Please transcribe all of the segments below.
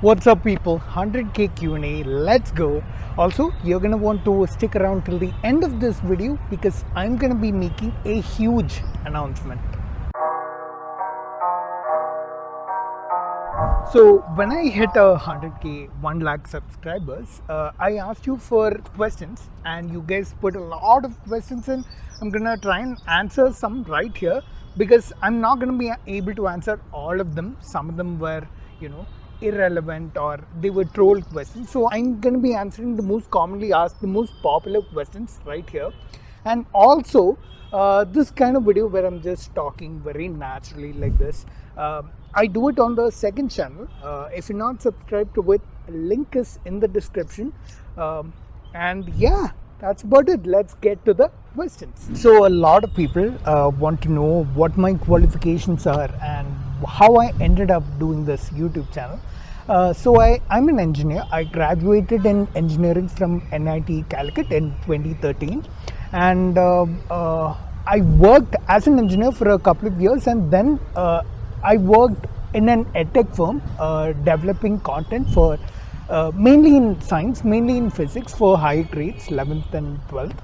What's up people, 100k Q&A, let's go. Also, you're gonna want to stick around till the end of this video because I'm gonna be making a huge announcement. So when I hit 100k 1 lakh subscribers, I asked you for questions and you guys put a lot of questions in. I'm gonna try and answer some right here because I'm not gonna be able to answer all of them. Some of them were, irrelevant or they were troll questions. So I'm gonna be answering the most commonly asked, the most popular questions right here. And also this kind of video where I'm just talking very naturally like this, I do it on the second channel. If you're not subscribed to it, link is in the description. And yeah, that's about it. Let's get to the questions. So a lot of people want to know what my qualifications are and how I ended up doing this YouTube channel. So I'm an engineer. I graduated in engineering from NIT Calicut in 2013, and I worked as an engineer for a couple of years, and then I worked in an edtech firm developing content for mainly in science, mainly in physics for higher grades, 11th and 12th.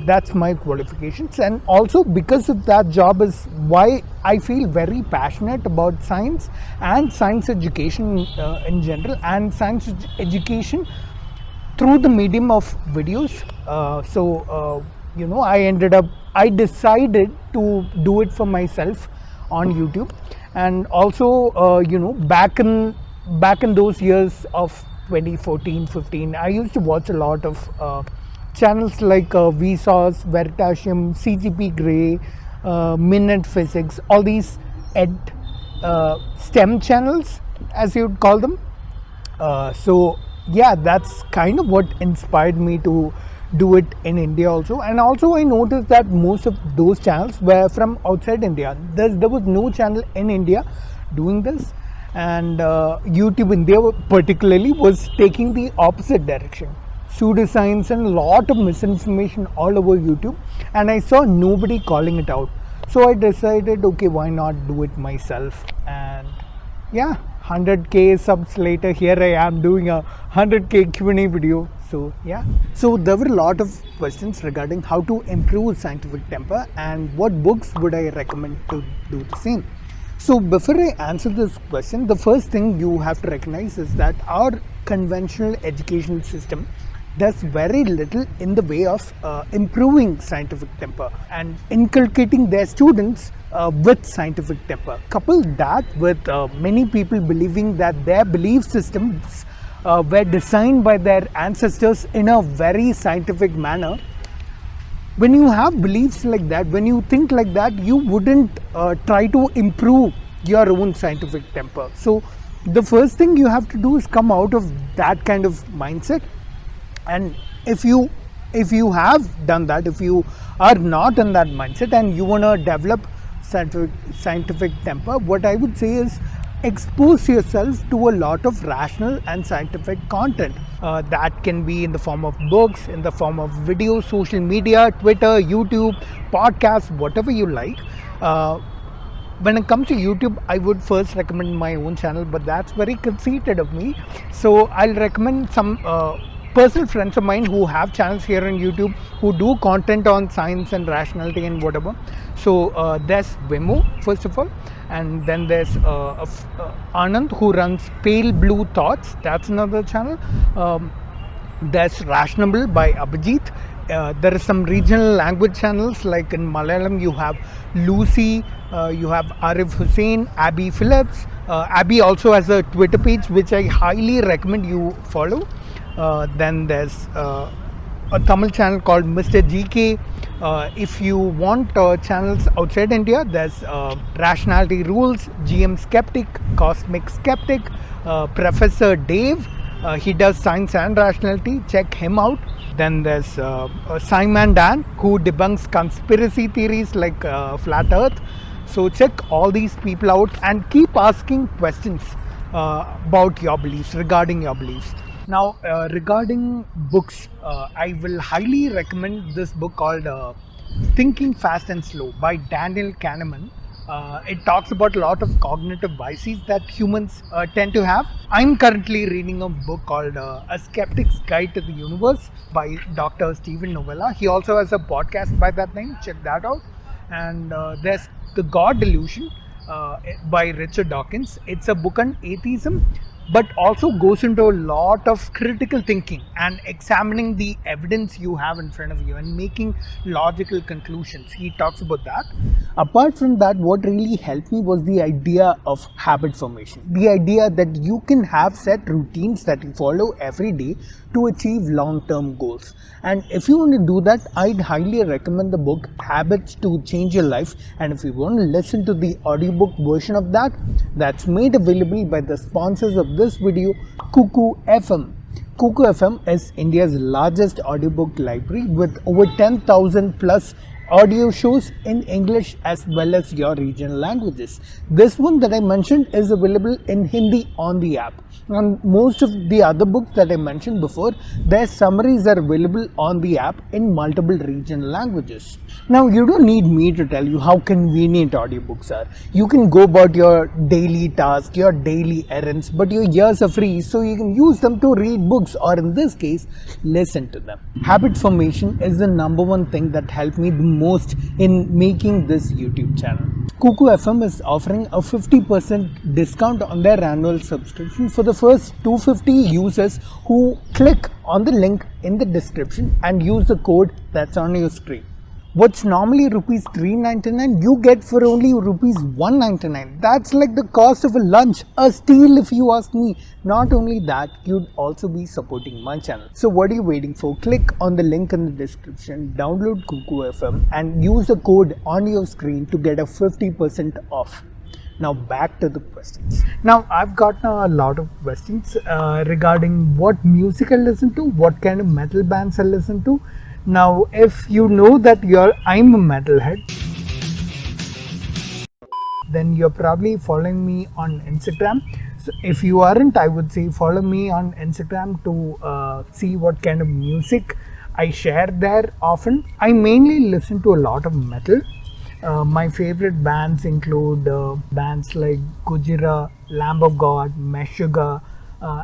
That's my qualifications, and also because of that job is why I feel very passionate about science and science education in general, and science education through the medium of videos. I decided to do it for myself on YouTube, and also back in those years of 2014-15, I used to watch a lot of channels like Vsauce, Veritasium, CGP Grey, Minute Physics, all these STEM channels as you'd call them. So yeah, that's kind of what inspired me to do it in India also. And also I noticed that most of those channels were from outside India. There was no channel in India doing this, and YouTube India particularly was taking the opposite direction. Pseudoscience and a lot of misinformation all over YouTube, and I saw nobody calling it out. So I decided, okay, why not do it myself? And yeah, 100k subs later, here I am doing a 100k Q&A video. So yeah, so there were a lot of questions regarding how to improve scientific temper and what books would I recommend to do the same. So before I answer this question, the first thing you have to recognize is that our conventional education system does very little in the way of improving scientific temper and inculcating their students with scientific temper. Couple that with many people believing that their belief systems were designed by their ancestors in a very scientific manner. When you have beliefs like that, when you think like that, you wouldn't try to improve your own scientific temper. So the first thing you have to do is come out of that kind of mindset. And if you have done that, if you are not in that mindset and you want to develop scientific temper, what I would say is expose yourself to a lot of rational and scientific content. That can be in the form of books, in the form of videos, social media, Twitter, YouTube, podcasts, whatever you like. When it comes to YouTube, I would first recommend my own channel, but that's very conceited of me. So I'll recommend some personal friends of mine who have channels here on YouTube who do content on science and rationality and whatever. So there's Vimo, first of all, and then there's Anand, who runs Pale Blue Thoughts. That's another channel. There's Rationable by Abhishek. There are some regional language channels, like in Malayalam you have Lucy, you have Arif Hussain, Abby Phillips. Abby also has a Twitter page which I highly recommend you follow. Then there's a Tamil channel called Mr. GK. If you want channels outside India, there's Rationality Rules, GM Skeptic, Cosmic Skeptic, Professor Dave. He does science and rationality. Check him out. Then there's Simon Dan, who debunks conspiracy theories like flat earth. So check all these people out and keep asking questions about your beliefs, regarding your beliefs. Now regarding books, I will highly recommend this book called Thinking Fast and Slow by Daniel Kahneman. It talks about a lot of cognitive biases that humans tend to have. I'm currently reading a book called A Skeptic's Guide to the Universe by Dr. Stephen Novella. He also has a podcast by that name. Check that out. And there's The God Delusion by Richard Dawkins. It's a book on atheism, but also goes into a lot of critical thinking and examining the evidence you have in front of you and making logical conclusions. He talks about that. Apart from that, what really helped me was the idea of habit formation. The idea that you can have set routines that you follow every day to achieve long-term goals. And if you want to do that, I'd highly recommend the book Habits to Change Your Life. And if you want to listen to the audiobook version of that, that's made available by the sponsors of this video, QnA FM. QnA FM is India's largest audiobook library with over 10,000 plus audio shows in English as well as your regional languages. This one that I mentioned is available in Hindi on the app. And most of the other books that I mentioned before, their summaries are available on the app in multiple regional languages. Now, you don't need me to tell you how convenient audiobooks are. You can go about your daily tasks, your daily errands, but your ears are free, so you can use them to read books, or in this case, listen to them. Habit formation is the number one thing that helped me the most in making this YouTube channel. QnA FM is offering a 50% discount on their annual subscription for the first 250 users who click on the link in the description and use the code that's on your screen. What's normally rupees 399, you get for only rupees 199. That's like the cost of a lunch, a steal if you ask me. Not only that, you'd also be supporting my channel. So what are you waiting for? Click on the link in the description, download QnA FM and use the code on your screen to get a 50% off. Now back to the questions. Now I've gotten a lot of questions regarding what music I listen to, what kind of metal bands I listen to. Now, if you know that I'm a metalhead, then you're probably following me on Instagram. So if you aren't, I would say follow me on Instagram to see what kind of music I share there often. I mainly listen to a lot of metal. My favorite bands include bands like Gojira, Lamb of God, Meshuggah,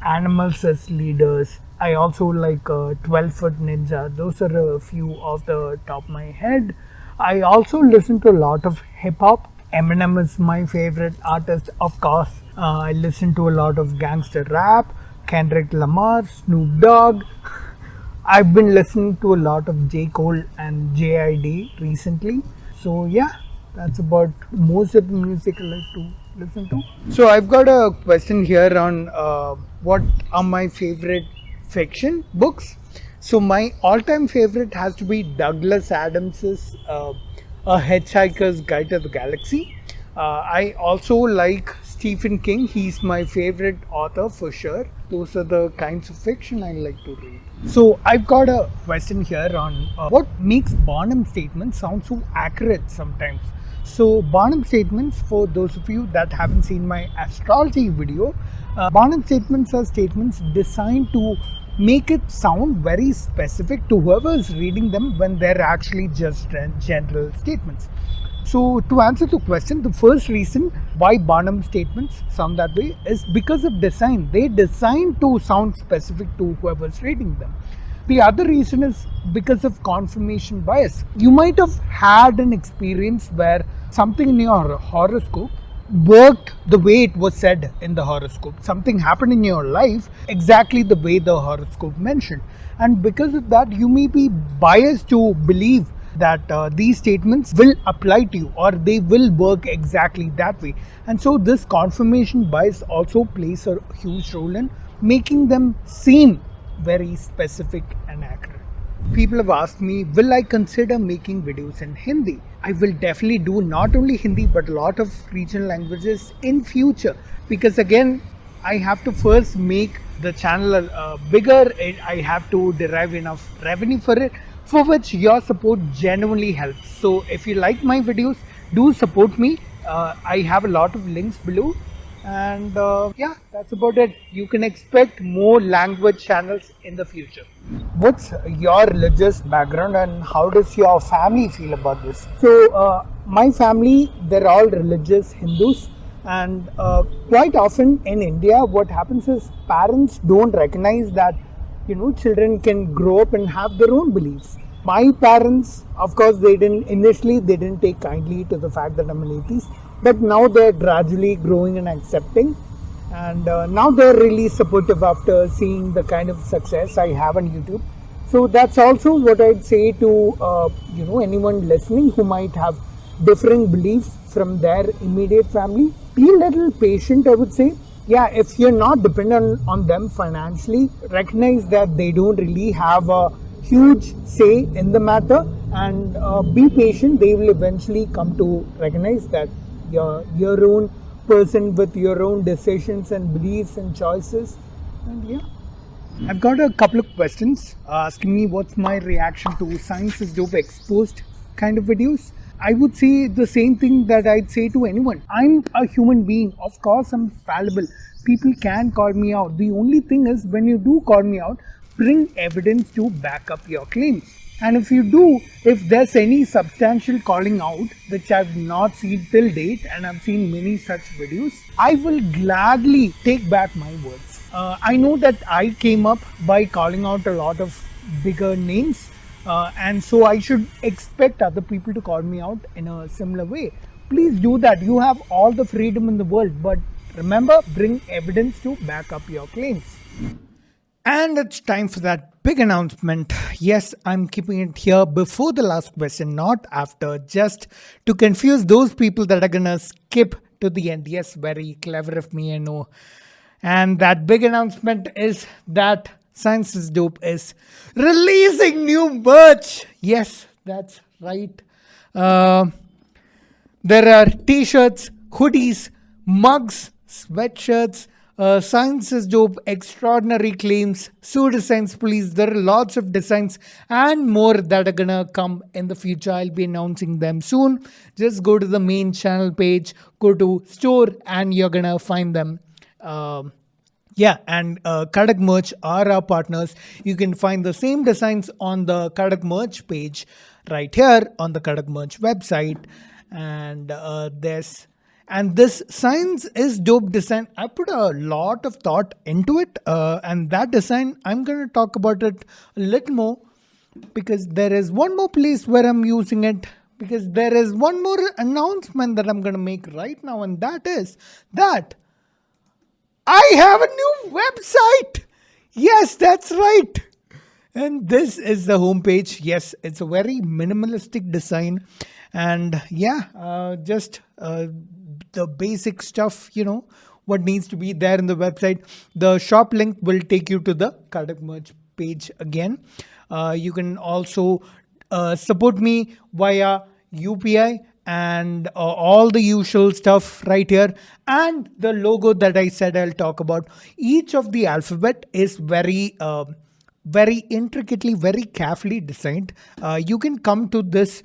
Animals as Leaders. I also like 12 Foot Ninja. Those are a few off the top of my head. I also listen to a lot of hip hop. Eminem is my favorite artist, of course. I listen to a lot of gangster rap, Kendrick Lamar, Snoop Dogg. I've been listening to a lot of J. Cole and JID recently. So yeah, that's about most of the music I like to listen to. So I've got a question here on what are my favorite fiction books. So my all-time favorite has to be Douglas Adams's A Hitchhiker's Guide to the Galaxy. I also like Stephen King. He's my favorite author for sure. Those are the kinds of fiction I like to read. So I've got a question here on what makes Barnum statements sound so accurate sometimes. So Barnum statements, for those of you that haven't seen my astrology video, Barnum statements are statements designed to make it sound very specific to whoever is reading them when they're actually just general statements. So to answer the question, the first reason why Barnum statements sound that way is because of design. They designed to sound specific to whoever's reading them. The other reason is because of confirmation bias. You might have had an experience where something in your horoscope worked the way it was said in the horoscope. Something happened in your life exactly the way the horoscope mentioned. And because of that, you may be biased to believe that these statements will apply to you or they will work exactly that way. And so this confirmation bias also plays a huge role in making them seem very specific and accurate. People have asked me, will I consider making videos in Hindi? I will definitely do not only Hindi but a lot of regional languages in future, because again I have to first make the channel bigger. I have to derive enough revenue for it, for which your support genuinely helps. So if you like my videos, do support me. I have a lot of links below. And yeah, that's about it. You can expect more language channels in the future. What's your religious background and how does your family feel about this? So my family, they're all religious Hindus, and quite often in India, what happens is parents don't recognize that children can grow up and have their own beliefs. My parents, of course, they didn't take kindly to the fact that I'm an atheist, but now they're gradually growing and accepting, and now they're really supportive after seeing the kind of success I have on YouTube. So that's also what I'd say to anyone listening who might have differing beliefs from their immediate family. Be a little patient, I would say. Yeah, if you're not dependent on them financially, recognize that they don't really have a huge say in the matter, and be patient. They will eventually come to recognize that you're your own person with your own decisions and beliefs and choices. And yeah, I've got a couple of questions asking me what's my reaction to Science is Dope exposed kind of videos. I would say the same thing that I'd say to anyone. I'm a human being. Of course, I'm fallible. People can call me out. The only thing is, when you do call me out, bring evidence to back up your claims. And if you do, if there's any substantial calling out, which I've not seen till date, and I've seen many such videos, I will gladly take back my words. I know that I came up by calling out a lot of bigger names, and so I should expect other people to call me out in a similar way. Please do that. You have all the freedom in the world, but remember, bring evidence to back up your claims. And it's time for that big announcement. Yes, I'm keeping it here before the last question, not after, just to confuse those people that are gonna skip to the end. Yes, very clever of me, I know. And that big announcement is that Science is Dope is releasing new merch. Yes, that's right. There are t-shirts, hoodies, mugs, sweatshirts, Science is Dope, extraordinary claims, Sue Designs Please. There are lots of designs and more that are gonna come in the future. I'll be announcing them soon. Just go to the main channel page, go to store, and you're gonna find them. And Kadak Merch are our partners. You can find the same designs on the Kadak Merch page right here on the Kadak Merch website. And this Science is Dope design, I put a lot of thought into it. And that design, I'm going to talk about it a little more, because there is one more place where I'm using it, because there is one more announcement that I'm going to make right now, and that is that I have a new website. Yes, that's right. And this is the homepage. Yes, it's a very minimalistic design. And just the basic stuff, what needs to be there in the website. The shop link will take you to the Kadak Merch page again. You can also support me via UPI and all the usual stuff right here, and the logo that I said I'll talk about. Each of the alphabet is very intricately, very carefully designed. You can come to the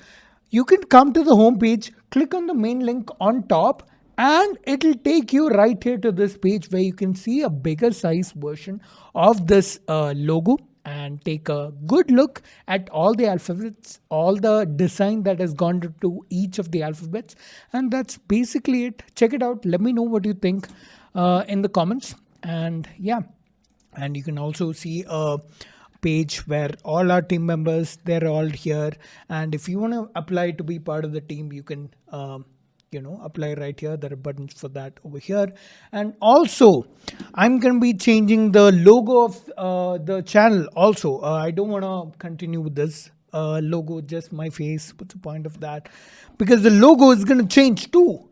homepage, click on the main link on top, and it'll take you right here to this page where you can see a bigger size version of this logo, and take a good look at all the alphabets, all the design that has gone to each of the alphabets. And that's basically it. Check it out. Let me know what you think in the comments. And you can also see a page where all our team members, they're all here. And if you want to apply to be part of the team, you can apply right here. There are buttons for that over here. And also, I'm going to be changing the logo of the channel also. I don't want to continue with this logo, just my face. What's the point of that? Because the logo is going to change too.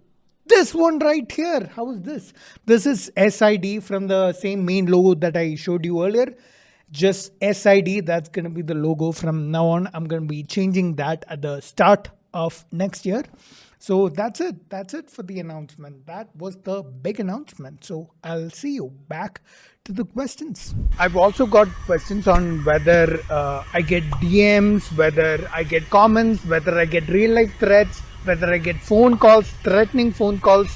This one right here. How is this? This is SID from the same main logo that I showed you earlier. Just SID. That's going to be the logo from now on. I'm going to be changing that at the start of next year. So that's it. That's it for the announcement. That was the big announcement. So I'll see you back to the questions. I've also got questions on whether I get DMs, whether I get comments, whether I get real life threats, whether I get phone calls, threatening phone calls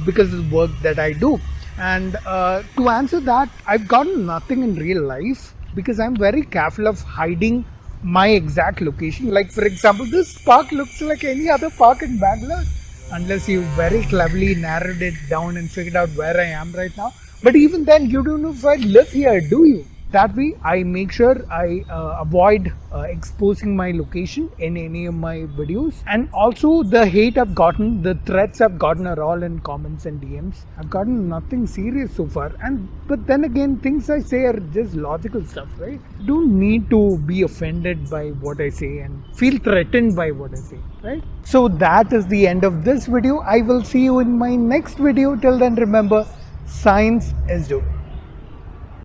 because of the work that I do. And to answer that, I've gotten nothing in real life because I'm very careful of hiding my exact location. Like for example, this park looks like any other park in Bangalore, unless you very cleverly narrowed it down and figured out where I am right now. But even then, you don't know if I live here, do you? That way, I make sure I avoid exposing my location in any of my videos. And also, the hate I've gotten, the threats I've gotten are all in comments and DMs. I've gotten nothing serious so far. But then again, things I say are just logical stuff, right? You don't need to be offended by what I say and feel threatened by what I say, right? So that is the end of this video. I will see you in my next video. Till then, remember, science is dope.